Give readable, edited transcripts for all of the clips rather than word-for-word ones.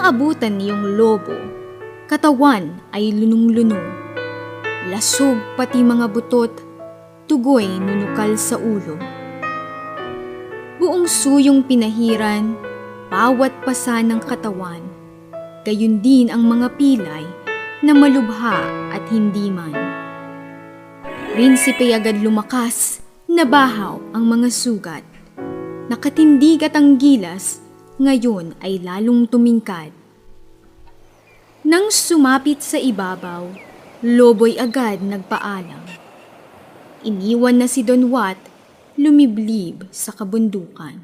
naabutan niyong lobo, katawan ay lunong-lunong. Lasog pati mga butot, tugoy nunukal sa ulo. Buong suyong pinahiran, bawat pasa ng katawan, gayon din ang mga pilay na malubha at hindi man. Prinsipe agad lumakas, nabahaw ang mga sugat. Nakatindig at ang gilas, ngayon ay lalong tumingkad. Nang sumapit sa ibabaw, lobo'y agad nagpaalam. Iniwan na si Don Wat, lumiblib sa kabundukan.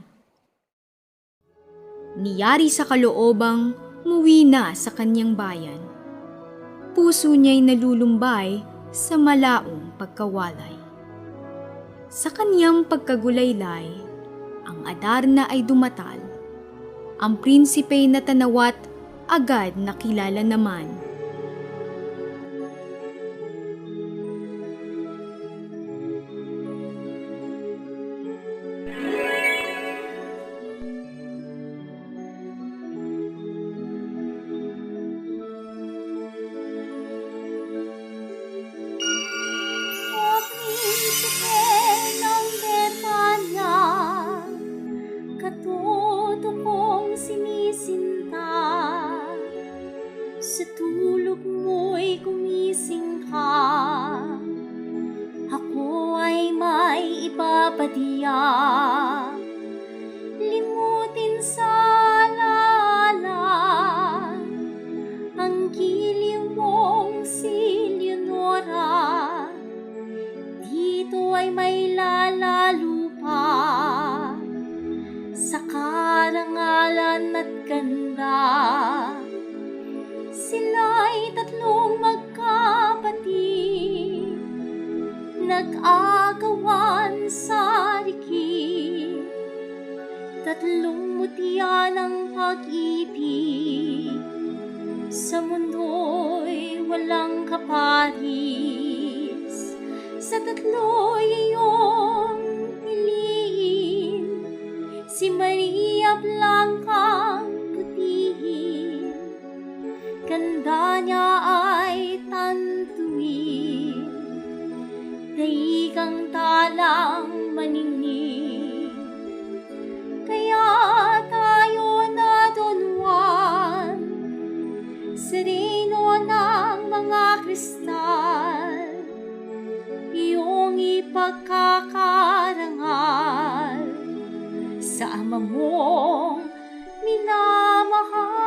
Niyari sa kaloobang muwi na sa kanyang bayan. Puso niya'y nalulumbay sa malaong pagkawalay. Sa kanyang pagkagulaylay, ang Adarna ay dumatal. Ang prinsipey na tanawat agad nakilala naman. Sa tulog mo'y gumising ka, ako ay may ipapatiyak. Limutin sa alala ang giliw mong si Leonora. Dito ay may lalalo pa sa karangalan at ganda. Sila'y tatlong magkapatid, nag-agawan sa rikid. Tatlong mutya ng pag-ibig, sa mundo'y walang kaparis. Sa tatlo'y iyong piliin, si Maria Blanca putihin. Ganda niya ay tantuin, dahigang talang maningning. Kaya tayo na Don Juan, sereno ng mga kristal, iyong ipagkakarangal sa ama mong minamahal.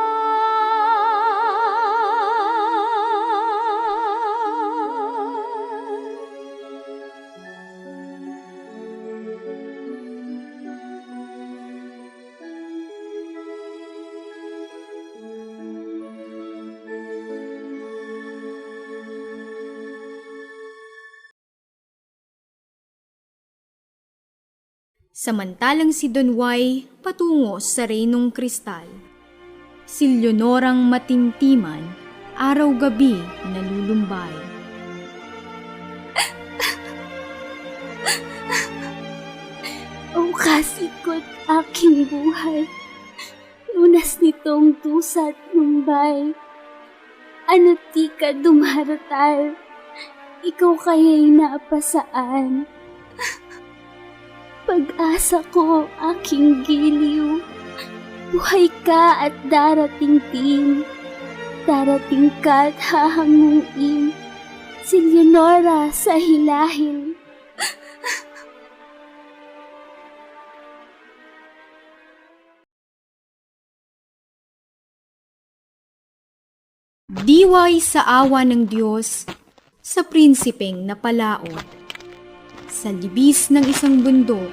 Samantalang si Don Way patungo sa Reynong Kristal. Si Leonorang matimtiman, araw-gabi nalulumbay. O kasikot aking buhay, lunas nitong dusa at Mumbai. Ano ti ka dumaratal, ikaw kaya'y napasaan. Pag-asa ko aking giliw, buhay ka at darating din. Darating ka at hahanguin si Leonora sa hilahil. Diway sa awa ng Diyos, sa prinsipeng napalaot. Sa libis ng isang bundok,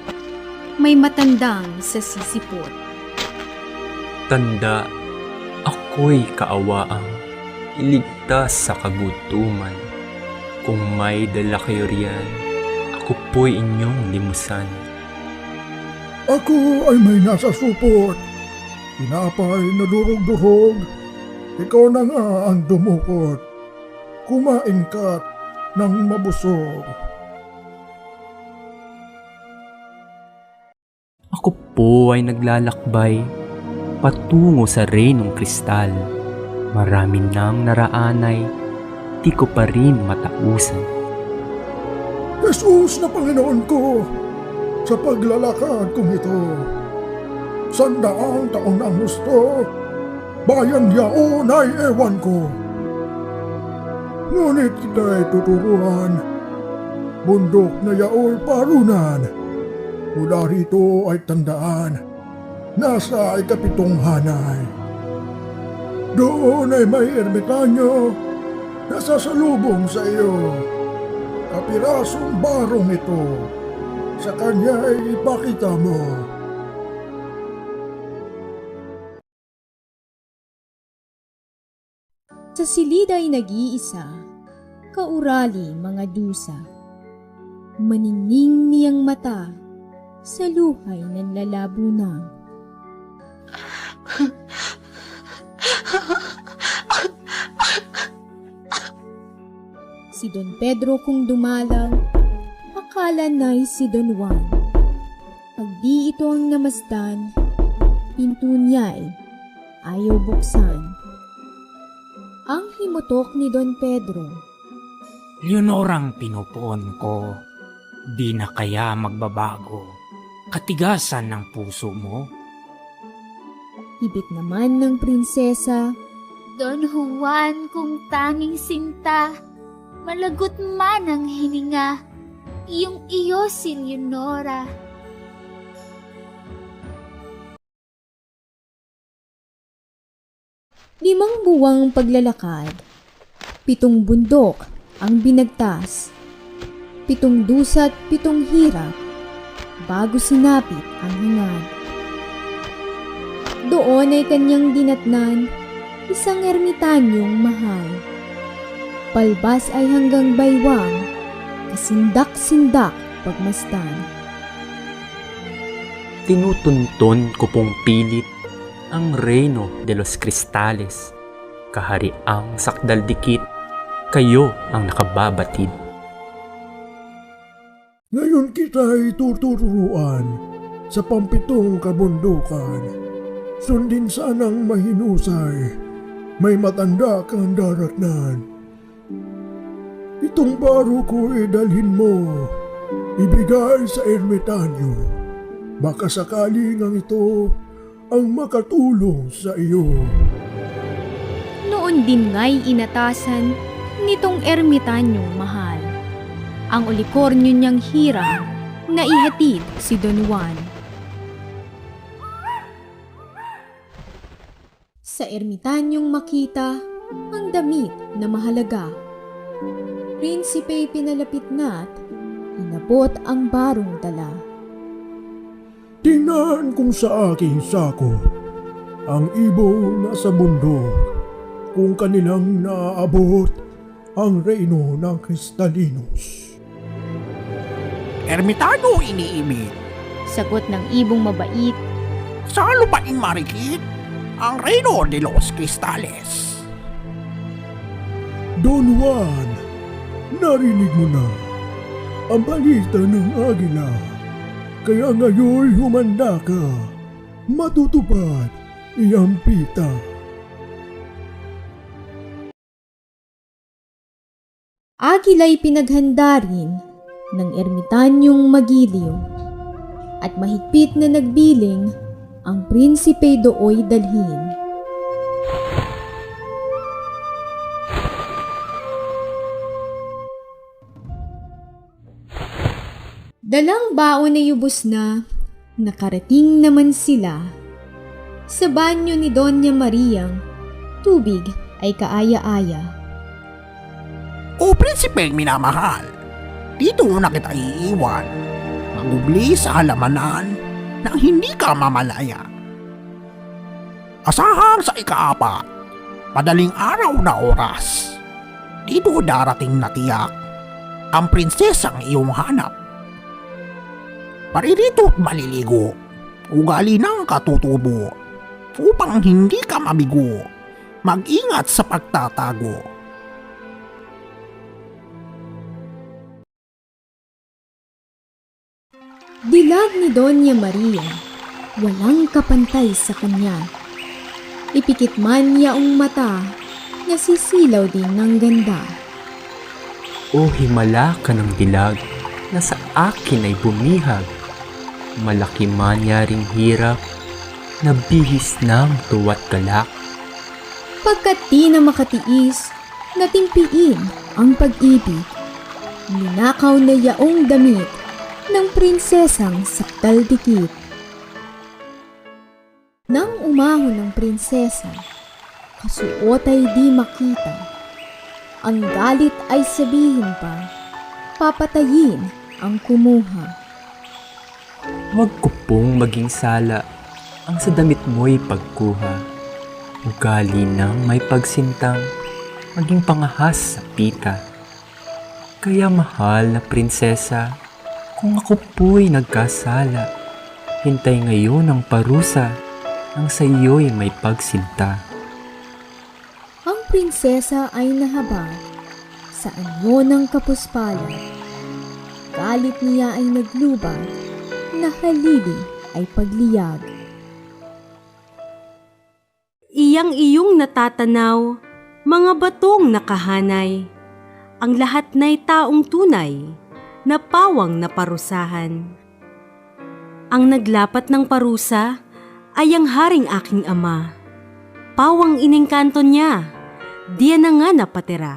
may matandang sa sisipot. Tanda, ako'y kaawaang iligtas sa kagutuman. Kung may dala kayo riyan, ako po'y inyong limusan. Ako ay may nasa supot, tinapay na durog-durog, ikaw na nga ang dumukot, kumain ka't nang mabusog. Ako po ay naglalakbay patungo sa Reynong Kristal. Marami nang naraanay, di ko pa rin matausan. Jesus na Panginoon ko, sa paglalakad kong ito, 100 taon ang gusto, bayang yaon ay ewan ko. Ngunit kita'y tuturuan, bundok na yao'y parunan, mula rito ay tandaan, nasa ikapitong hanay. Doon ay may ermitanyo, nasasalubong sa iyo. Kapirasong barong ito, sa kanya ay ipakita mo. Sa silid ay nag-iisa, kaurali mga dusa. Maningning niyang mata, sa luhay nanlalabo na. Si Don Pedro kung dumalaw, akala na'y si Don Juan. Pag di ito ang namasdan, pinto niya'y ayaw buksan. Ang himutok ni Don Pedro, Leonorang pinupuon ko, di na kaya magbabago, katigasan ng puso mo. hibik naman ng prinsesa, Don Juan kung tanging sinta, malagot man ang hininga, iyong iyo si Leonora. Limang buwang paglalakad, 7 bundok ang binagtas, 7 dusa't 7 hirap, bago sinapit ang hangad. Doon ay kanyang dinatnan, isang ermitanyong mahal. Palbas ay hanggang baywang, kasindak-sindak pagmasdan. Tinutunton ko pong pilit ang Reyno de los Cristales, kahariang sakdaldikit, kayo ang nakababatid. Ngayon kita'y tuturuan sa pampitong kabundukan. Sundin sanang mahinusay, may matanda kang daratnan. Itong baro ko dalhin mo, ibigay sa ermitanyo. Baka sakaling ang ito ang makatulong sa iyo. Noon din nga'y inatasan nitong ermitanyong mahal. Ang ulikornyo niyang hirang na ihatid si Don Juan. Sa ermitanyong makita ang damit na mahalaga. Prinsipe'y pinalapit na't inabot ang barong dala. Tingnan kung sa aking sako ang ibong nasa bundok, kung kanilang naaabot ang reyno ng Kristalinos. Ermitano iniibig. Sagot ng ibong mabait, Sa lupaing marikit, ang Reino de los Cristales. Don Juan, narinig mo na ang balita ng agila. Kaya ngayon humanda ka, matutupad iyang pita. Agila'y pinaghanda rin ng ermitanyong magiliw at mahigpit na nagbiling ang prinsipe dooy dalhin. Dalang baon ay ubos na, nakarating naman sila. Sa banyo ni Doña Mariang, tubig ay kaaya-aya. O prinsipeng minamahal, dito na kita iiwan. Magubli sa halamanan nang hindi ka mamalaya. Asahang sa ika-4, madaling araw na oras. Dito darating na tiyak ang prinsesang iyong hanap. Paririto't maliligo, ugali ng katutubo, upang hindi ka mabigo, mag-ingat sa pagtatago. Dilag ni Doña Maria, walang kapantay sa kanya. Ipikit man yaong mata, nasisilaw din ng ganda. O himala ka ng dilag na sa akin ay bumihag. Malaki man yaring hirap, nabihis ng tuwa't galak. Pagkat di na makatiis, natimpiin ang pag-ibig. Ninakaw na yaong damit ng prinsesang sakdal dikit. Nang umahon ng prinsesa, kasuot ay di makita. Ang galit ay sabihin pa, papatayin ang kumuha. Huwag ko pong maging sala ang sa damit mo'y pagkuha. Ugali ng may pagsintang, maging pangahas sa pita. Kaya mahal na prinsesa, kung ako po'y nagkasala, hintay ngayon ang parusa nang sa iyo'y may pagsinta. Ang prinsesa ay nahabag sa anyo ng kapuspalan. Galit niya ay naglubag, na halili ay pagliyag. Iyang iyong natatanaw, mga batong nakahanay, ang lahat na'y taong tunay, na pawang naparusahan. Ang naglapat ng parusa ay ang haring aking ama. Pawang inengkanto niya, diyan na nga napatira.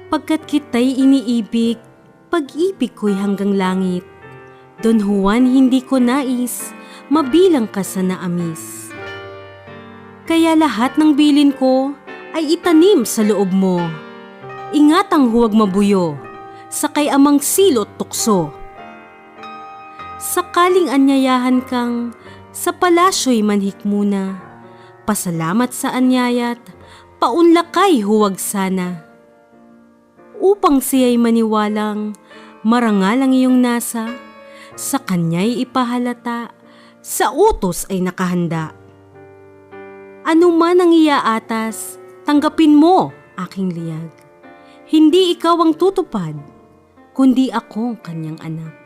Pagkat kita'y iniibig, pag-ibig ko'y hanggang langit. Don Juan, hindi ko nais, mabilang ka sa naamis. Kaya lahat ng bilin ko ay itanim sa loob mo. Ingatang huwag mabuyo, sakay amang silot tukso. Sakaling anyayahan kang sa palasyo'y manhik muna, pasalamat sa anyaya't paunlakay huwag sana. Upang siya'y maniwalang marangal ang iyong nasa, sa kanya'y ipahalata, sa utos ay nakahanda. Ano man ang iaatas, tanggapin mo aking liyag. Hindi ikaw ang tutupad, kundi ako kanyang anak.